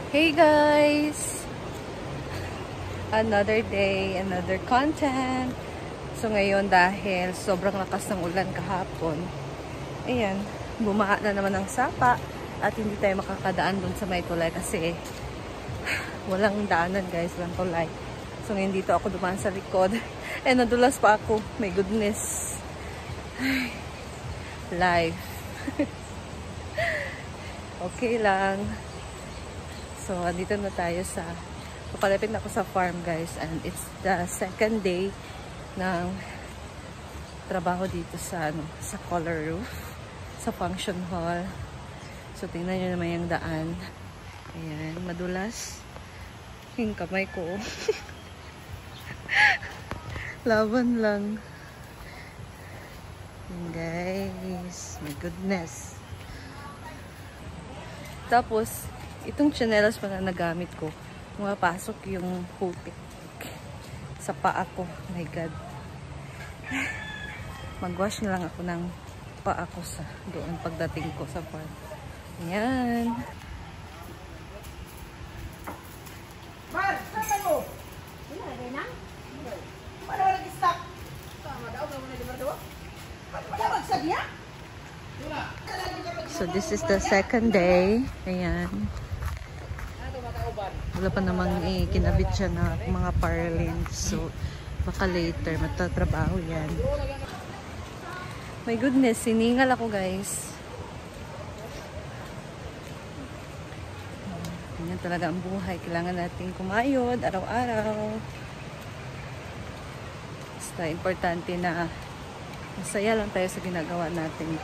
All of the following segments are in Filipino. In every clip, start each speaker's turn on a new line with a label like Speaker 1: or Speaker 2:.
Speaker 1: Hey guys! Another day, another content. So ngayon dahil sobrang lakas ng ulan kahapon, ayan, bumaha na naman ang sapa at hindi tayo makakadaan dun sa may tulay kasi walang daanan guys, walang tulay. So ngayon dito ako dumaan sa likod. Eh nadulas pa ako, my goodness. Life. Okay lang. So, andito na tayo sa, papalapit na ako sa farm guys, and it's the second day ng trabaho dito sa, sa color roof, sa function hall. So, tingnan nyo naman yung daan. Ayan, madulas yung kamay ko. Laban lang. Ayan guys, my goodness. Tapos, itong tsinelas pa na nagamit ko, pumapasok yung putik sa paa ko. Oh my God. Mag-wash na lang ako ng paa ko sa doon pagdating ko sa farm. Ayan.
Speaker 2: Mar, saan mo? Wala rin na? Paano wala nag-stock? Tama daw, gawin na di ba ito? Wala magsag niya?
Speaker 1: So this is the second day. Ayan. Wala pa namang kinabit siya na mga paralins. So, baka later matatrabaho yan. My goodness, siningal ako guys. Ganyan talaga ang buhay. Kailangan natin kumayod araw-araw. Basta importante na masaya lang tayo sa ginagawa natin.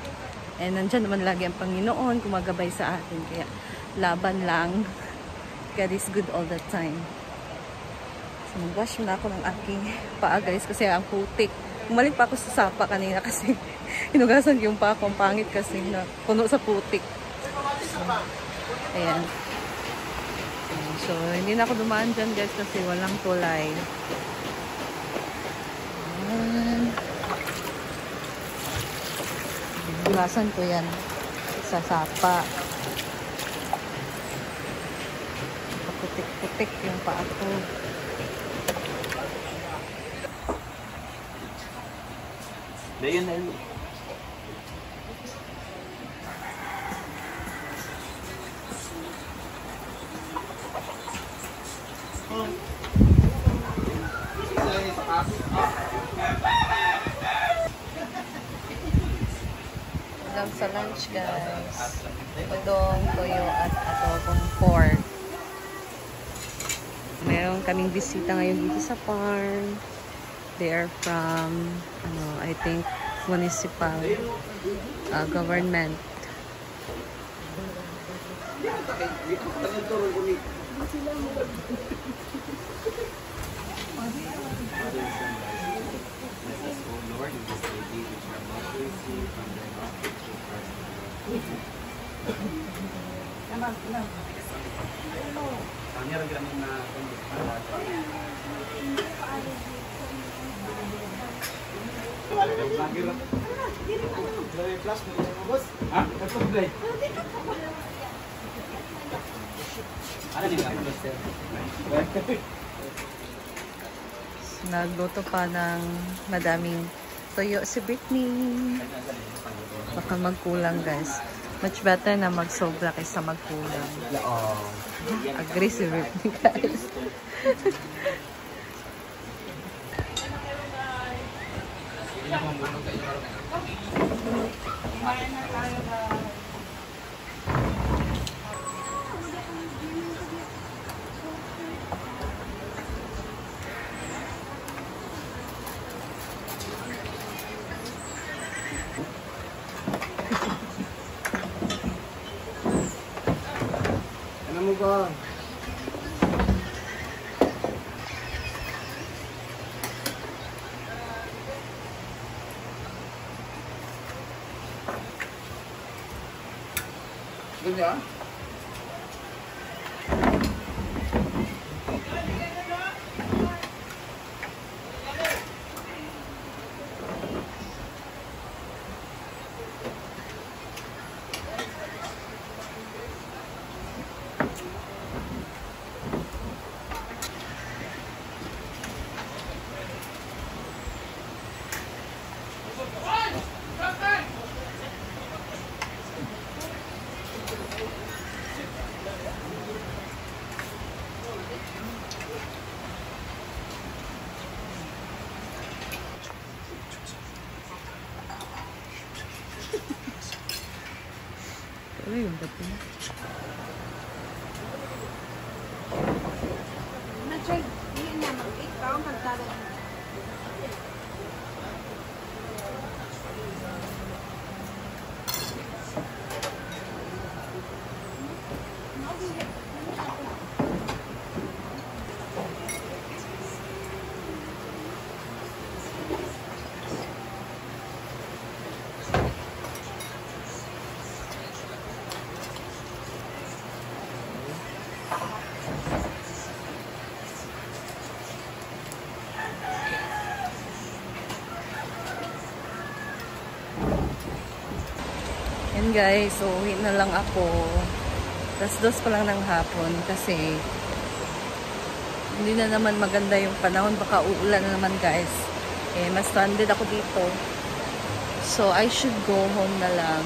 Speaker 1: And nandyan naman lagi ang Panginoon kumagabay sa atin. Kaya laban lang. God is good all the time. So, mag-wash na ako ng aking paa guys kasi ang putik. Umalik pa ako sa sapa kanina kasi hinugasan yung paa ko. Ang pangit kasi na puno sa putik. So, ayan. So, hindi na ako dumaan dyan guys kasi walang tulay. Ayan. Hinugasan ko yan sa sapa. Putik-putik yung paa ko.
Speaker 3: Dayon na.
Speaker 1: Hanggang sa lunch guys. Udong, toyo at adobong pork. Meron kaming bisita ngayon dito sa farm. They are from, I think, municipal government. Nagluto pa ng madaming toyo si Britney. Baka magkulang guys. Much better na magsobra kaysa magkulang. Agree si Britney guys.
Speaker 2: Ano mo ba? Ganyan?
Speaker 1: gabi.
Speaker 2: Na-try. Hindi na mag-ikaw. Magtalag.
Speaker 1: Yan guys, so uwi na lang ako. Tas 2 pa lang ng hapon kasi hindi na naman maganda yung panahon. Baka uulan na naman guys. Eh, mas stranded ako dito. So, I should go home na lang.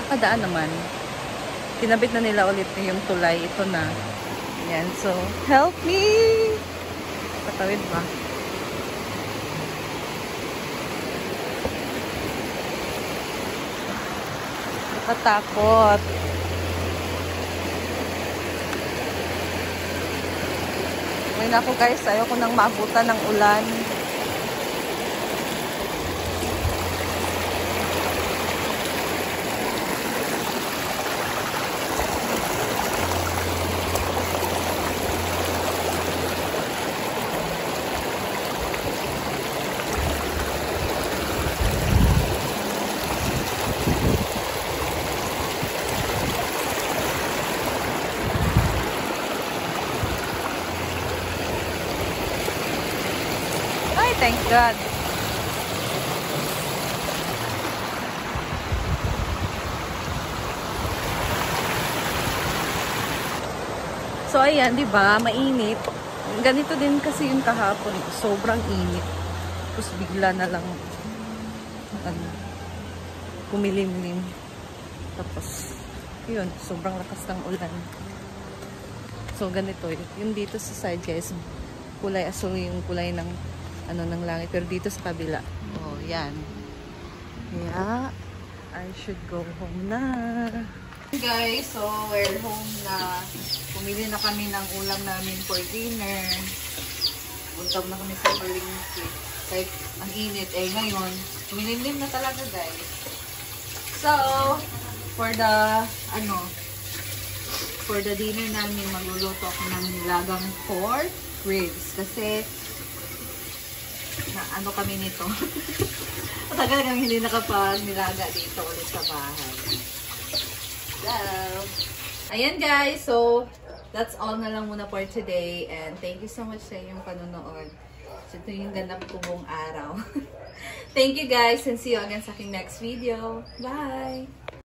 Speaker 1: Nakadaan naman. Kinabit na nila ulit yung tulay. Ito na. Yan, so, help me! Patawid ba? Nakatakot. May na ako guys, ayoko nang maabutan ng ulan. Thank God. So ayan, 'di ba? Mainit. Ganito din kasi yung kahapon, sobrang init. Tapos bigla na lang kumilimlim. Tapos yun, sobrang lakas ng ulan. So ganito, yung dito sa side guys, kulay asul yung kulay ng ng langit. Pero dito sa kabila, oh, yan. Yeah, I should go home na. Guys, so we're home na. Pumili na kami ng ulam namin for dinner. Buntag na kami sa palengke. Kahit ang init, eh ngayon, tumilimlim na talaga guys. So, for the dinner namin, magluluto ako ng nilagang pork ribs. Kasi, na kami nito. Matagal kami hindi nakapag-nilaga dito ulit sa bahay. So, ayan guys. So, that's all na lang muna for today. And thank you so much sa inyong panonood. So, ito yung ganap ko buong araw. Thank you guys and see you again sa aking next video. Bye!